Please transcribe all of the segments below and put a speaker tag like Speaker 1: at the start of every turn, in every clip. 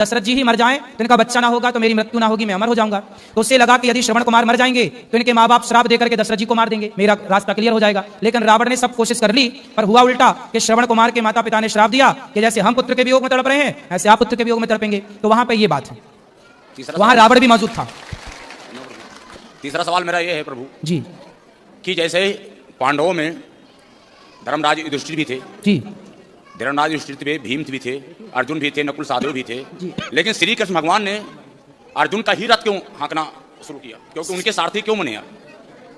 Speaker 1: दशरथ जी ही मर जाएं तो इनका बच्चा ना होगा तो मेरी मृत्यु ना होगी, मैं अमर हो जाऊंगा। तो उससे लगा कि यदि श्रवण कुमार मर जाएंगे तो इनके माँ बाप श्राप देकर के दशरथ जी को मार देंगे, मेरा रास्ता क्लियर हो जाएगा। लेकिन रावण ने सब कोशिश कर ली, पर हुआ उल्टा कि श्रवण कुमार के माता पिता ने श्राप दिया कि जैसे हम पुत्र के वियोग में तड़प रहे हैं ऐसे आप पुत्र के वियोग में तड़पेंगे। तो वहां पर यह बात है, वहां रावण भी मौजूद था।
Speaker 2: तीसरा सवाल मेरा यह है प्रभु
Speaker 1: जी
Speaker 2: कि जैसे पांडवों में धर्मराज युधिष्ठिर भी थे
Speaker 1: जी,
Speaker 2: धर्मराज युधिष्ठिर थे, भीम भी थे, अर्जुन भी थे, नकुल सहदेव भी थे, लेकिन श्री कृष्ण भगवान ने अर्जुन का ही रथ क्यों हाँकना शुरू किया? क्योंकि उनके सारथी क्यों बने यार?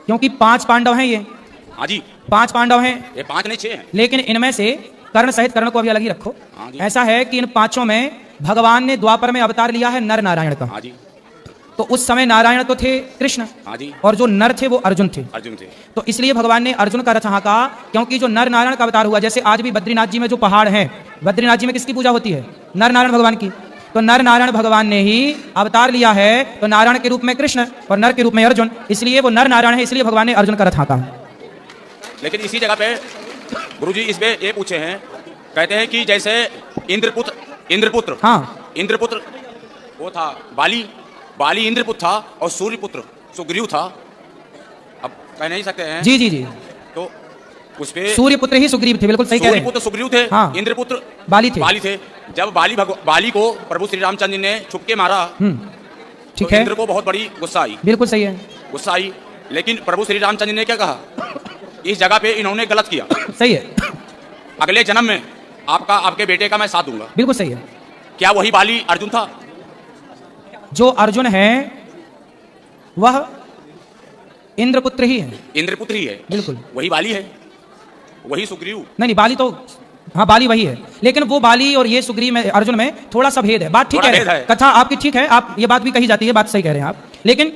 Speaker 1: क्योंकि 5 पांडव हैं ये।
Speaker 2: हाँ जी,
Speaker 1: 5 पांडव हैं,
Speaker 2: ये 5 नहीं 6 हैं।
Speaker 1: लेकिन इनमें से कर्ण सहित कर्ण को अभी अलग ही रखो।
Speaker 2: हाँ जी।
Speaker 1: ऐसा है कि इन 5 में भगवान ने द्वापर में अवतार लिया है नर नारायण का।
Speaker 2: हाँ जी।
Speaker 1: तो उस समय नारायण तो थे कृष्ण,
Speaker 2: हाँ जी,
Speaker 1: और जो नर थे वो अर्जुन थे।
Speaker 2: अर्जुन थे।
Speaker 1: तो इसलिए भगवान ने अर्जुन का रथ हाँका, क्योंकि जो नर नारायण का अवतार हुआ, जैसे आज भी बद्रीनाथ जी में जो पहाड़ हैं, बद्रीनाथ जी में किसकी पूजा होती है? नर नारायण भगवान की। तो नर नारायण भगवान ने ही अवतार लिया है, तो नारायण के रूप में कृष्ण और नर के रूप में अर्जुन, इसलिए वो नर नारायण है, इसलिए भगवान ने अर्जुन का रथ हाँका।
Speaker 2: लेकिन इसी जगह पे गुरुजी इसमें ये पूछे हैं, कहते हैं कि जैसे इंद्रपुत्र
Speaker 1: हाँ,
Speaker 2: इंद्रपुत्र वो था बाली इंद्रपुत्र था और सूर्यपुत्र सुग्रीव था। अब कह नहीं सकते हैं।
Speaker 1: जी जी जी,
Speaker 2: तो उस पे
Speaker 1: सूर्यपुत्र ही सुग्रीव थे, बिल्कुल सही कह रहे हैं।
Speaker 2: सूर्यपुत्र सुग्रीव थे,
Speaker 1: हाँ,
Speaker 2: इंद्रपुत्र
Speaker 1: बाली थे।
Speaker 2: जब बाली को प्रभु श्री रामचंद्र जी ने छुप के मारा,
Speaker 1: ठीक
Speaker 2: तो
Speaker 1: है,
Speaker 2: इंद्र को बहुत बड़ी गुस्सा आई।
Speaker 1: बिल्कुल सही है,
Speaker 2: गुस्सा आई, लेकिन प्रभु श्री रामचंद्र ने क्या कहा? इस जगह पे इन्होंने गलत किया,
Speaker 1: सही है,
Speaker 2: अगले जन्म में आपके बेटे का मैं साथ दूंगा।
Speaker 1: बिल्कुल सही है।
Speaker 2: क्या वही बाली अर्जुन था?
Speaker 1: जो अर्जुन है वह इंद्रपुत्र ही है,
Speaker 2: इंद्रपुत्र ही है, बिल्कुल। वही बाली है, वही सुग्रीव
Speaker 1: नहीं, बाली तो हाँ, बाली वही है, लेकिन वो बाली और ये सुग्रीव में अर्जुन में थोड़ा सा भेद है। बात ठीक है, कथा आपकी ठीक है, आप ये बात भी कही जाती है, बात सही कह रहे हैं आप, लेकिन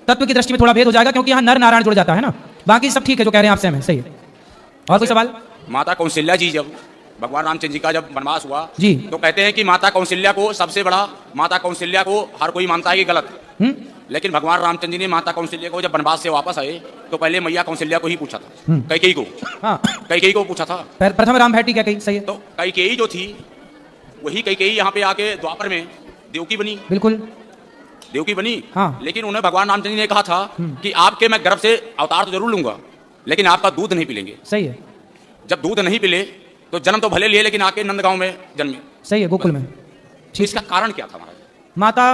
Speaker 1: तत्व की दृष्टि में थोड़ा भेद हो जाएगा, क्योंकि यहाँ नर नारायण जुड़ जाता है ना। बाकी सब ठीक है जो कह रहे हैं आप, सही है। और कोई सवाल?
Speaker 2: माता कौशल्या जी जब भगवान रामचंद्र जी का जब वनवास हुआ
Speaker 1: जी,
Speaker 2: तो कहते हैं कि माता कौशल्या को सबसे बड़ा, माता कौशल्या को हर कोई मानता है कि गलत, लेकिन भगवान रामचंद्र जी ने माता कौशल्या को जब वनवास से वापस आए तो पहले मैया कौशल्या को ही पूछा था, कैकेयी को। हाँ, कैकेयी को पूछा था।
Speaker 1: प्रथम राम भेटी क्या कही, सही है।
Speaker 2: तो कैकेयी जो थी वही कैकेयी यहाँ पे आके द्वापर में देवकी बनी, बिल्कुल देवकी बनी। हाँ, लेकिन उन्हें भगवान रामचंद्र जी ने कहा था कि आपके मैं गर्भ से अवतार तो जरूर लूंगा, लेकिन आपका दूध नहीं पिलेंगे। सही है। जब दूध नहीं पिले तो जन्म तो भले लिए, लेकिन आके नंदगांव में जन्मे। सही है, गोकुल में। इसका कारण क्या था महाराज? माता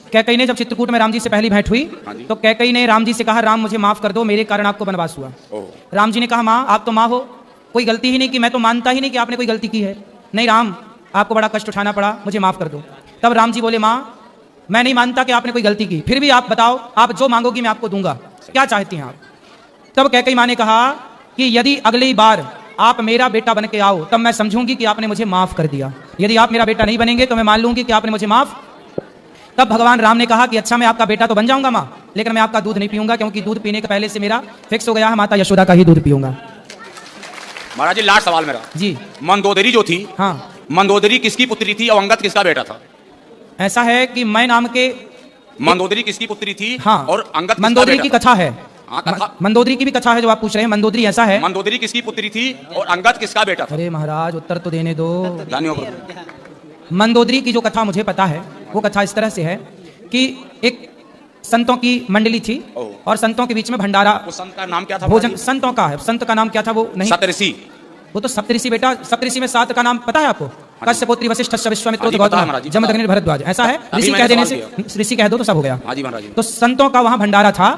Speaker 1: कैकेयी ने जब चित्रकूट में राम जी से पहली भेंट हुई तो कैकेयी ने राम जी से कहा, राम मुझे माफ कर दो, मेरे कारण आपको वनवास हुआ। राम जी ने कहा, माँ आप तो माँ हो, कोई गलती ही नहीं की, मैं तो मानता ही नहीं कि आपने कोई गलती की है। नहीं राम, आपको बड़ा कष्ट उठाना पड़ा, मुझे माफ कर दो। तब राम जी बोले, माँ मैं नहीं मानता कि आपने कोई गलती की, फिर भी आप बताओ, आप जो मांगोगी मैं आपको दूंगा, क्या चाहती हैं आप? तब कैकेयी माँ ने कहा कि यदि अगली बार आप मेरा बेटा बन के आओ तब मैं समझूंगी कि आपने मुझे माफ कर दिया, यदि आप मेरा बेटा नहीं बनेंगे तो मैं मान लूंगी कि आपने मुझे माफ। तब भगवान राम ने कहा कि अच्छा मैं आपका बेटा तो बन जाऊंगा माँ, लेकिन मैं आपका दूध नहीं पीऊंगा, क्योंकि दूध पीने के पहले से मेरा फिक्स हो गया है, माता यशोदा का ही दूध पीऊंगा।
Speaker 2: महाराज जी लास्ट सवाल मेरा जी, मंदोदरी जो थी, हाँ, मंदोदरी किसकी पुत्री थी और अंगद किसका बेटा था?
Speaker 1: ऐसा है कि मैं नाम के
Speaker 2: मंदोदरी किसकी पुत्री थी? हाँ, और अंगद
Speaker 1: मंदोदरी की कथा है। मंदोदरी की भी कथा है जो आप पूछ रहे हैं। मंदोदरी ऐसा है,
Speaker 2: मंदोदरी किसकी पुत्री थी और अंगद किसका बेटा था?
Speaker 1: अरे महाराज उत्तर तो देने दो। मंदोदरी की जो कथा मुझे पता है वो कथा इस तरह से है कि एक संतों की मंडली थी और संतों के बीच में भंडारा।
Speaker 2: संत का नाम क्या था?
Speaker 1: भोजन संतों का है, संत का नाम क्या था वो नहीं,
Speaker 2: सप्तऋषि।
Speaker 1: वो तो सप्तऋषि बेटा, सप्तऋषि में 7 का नाम पता है आपको? कश्यप, वशिष्ठ, विश्वामित्र, गौतम, जमदग्नि, भरद्वाज। ऐसा है, ऋषि कह देने से ऋषि कह दो तो सब हो गया। तो संतों का वहां भंडारा था।